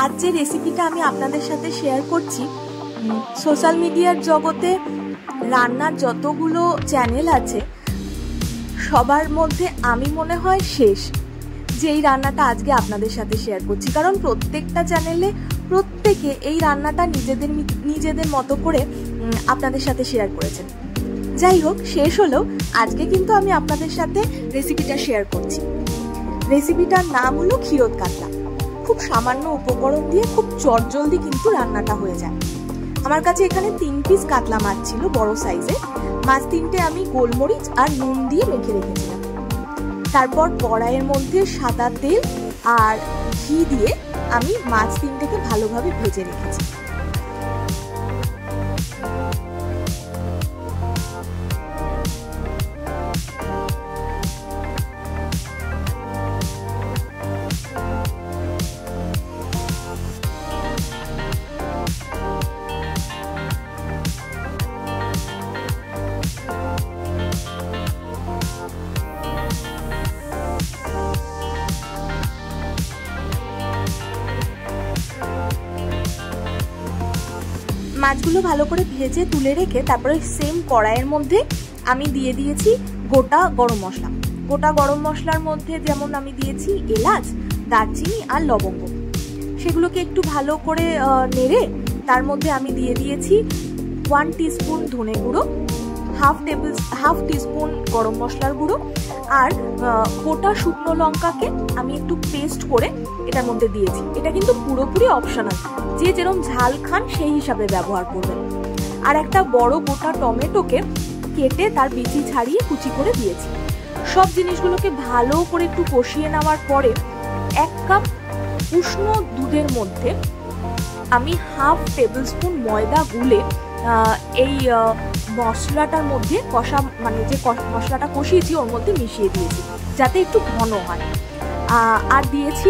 আজ যে রেসিপিটা আমি আপনাদের সাথে শেয়ার করছি, সোশ্যাল মিডিয়ার জগতে রান্নার যতগুলো চ্যানেল আছে সবার মধ্যে আমি মনে হয় শেষ যে এই রান্নাটা আজকে আপনাদের সাথে শেয়ার করছি। কারণ প্রত্যেকটা চ্যানেলে প্রত্যেকে এই রান্নাটা নিজেদের মতো করে আপনাদের সাথে শেয়ার করেছেন। যাই হোক, শেষ হলেও আজকে কিন্তু আমি আপনাদের সাথে রেসিপিটা শেয়ার করছি। রেসিপিটার নাম হলো ক্ষীরোদ কাতলা। খুব সামান্য উপকরণ দিয়ে খুব চটজলদি কিন্তু রান্নাটা হয়ে যায়। আমার কাছে এখানে 3 পিস কাতলা মাছ ছিল, বড় সাইজের। মাছ 3টে আমি গোলমরিচ আর নুন দিয়ে মেখে রেখেছিলাম। তারপর কড়াইয়ের মধ্যে সাদা তেল আর ঘি দিয়ে আমি মাছ 3টেকে ভালোভাবে ভেজে রেখেছি। মাছগুলো ভালো করে ভেজে তুলে রেখে তারপরে সেম কড়াইয়ের মধ্যে আমি দিয়ে দিয়েছি গোটা গরম মশলা। গোটা গরম মশলার মধ্যে যেমন আমি দিয়েছি এলাচ, দারচিনি আর লবঙ্গ। সেগুলোকে একটু ভালো করে নেড়ে তার মধ্যে আমি দিয়ে দিয়েছি 1 টিস্পুন ধনে গুঁড়ো, হাফ টিস্পুন গরম মশলার গুঁড়ো আর গোটা শুকনো লঙ্কাকে আমি একটু পেস্ট করে এটার মধ্যে দিয়েছি। এটা কিন্তু পুরোপুরি অপশনাল, যে যেরকম ঝাল খান সেই হিসাবে ব্যবহার করবেন। আর একটা বড় গোটা টমেটোকে কেটে তার বিচি ছাড়িয়ে কুচি করে দিয়েছি। সব জিনিসগুলোকে ভালো করে একটু কষিয়ে নেওয়ার পরে 1 কাপ উষ্ণ দুধের মধ্যে আমি হাফ টেবিল স্পুন ময়দা গুলে এই মশলাটার মধ্যে যে মশলাটা কষিয়েছি ওর মধ্যে মিশিয়ে দিয়েছি যাতে একটু ঘন হয়। আর দিয়েছি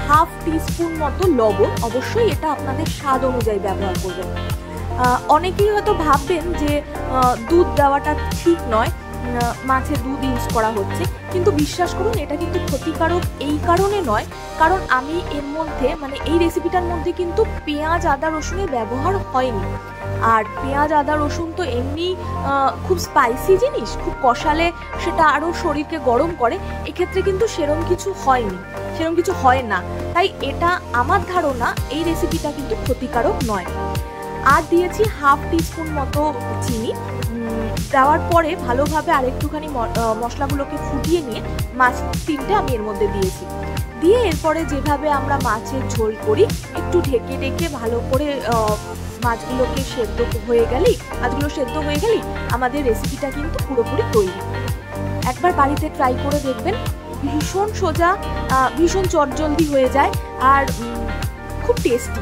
হাফ টিস্পুন মতো লবণ। অবশ্যই এটা আপনাদের স্বাদ অনুযায়ী ব্যবহার করবেন। অনেকেই হয়তো ভাববেন যে দুধ দেওয়াটা ঠিক নয়, মাছে দুধ ইউজ করা হচ্ছে, কিন্তু বিশ্বাস করুন এটা কিন্তু ক্ষতিকারক এই কারণে নয়, কারণ আমি এর মধ্যে এই রেসিপিটার মধ্যে কিন্তু পেঁয়াজ আদা রসুনের ব্যবহার হয়নি। আর পেঁয়াজ আদা রসুন তো এমনি খুব স্পাইসি জিনিস, খুব কষালে সেটা আরও শরীরকে গরম করে। এক্ষেত্রে কিন্তু সেরম কিছু হয় না, তাই এটা আমার ধারণা এই রেসিপিটা কিন্তু ক্ষতিকারক নয়। আর দিয়েছি হাফ টিস্পুন মতো চিনি। দেওয়ার পরে ভালোভাবে আরেকটুখানি মশলাগুলোকে ফুটিয়ে নিয়ে মাছ 3টে আমি এর মধ্যে দিয়েছি। দিয়ে এরপরে যেভাবে আমরা মাছের ঝোল করি একটু ঢেকে ভালো করে মাছগুলো সেদ্ধ হয়ে গেলেই আমাদের রেসিপিটা কিন্তু পুরোপুরি তৈরি। একবার বাড়িতে ট্রাই করে দেখবেন, ভীষণ সোজা, ভীষণ চটজলদি হয়ে যায় আর খুব টেস্টি।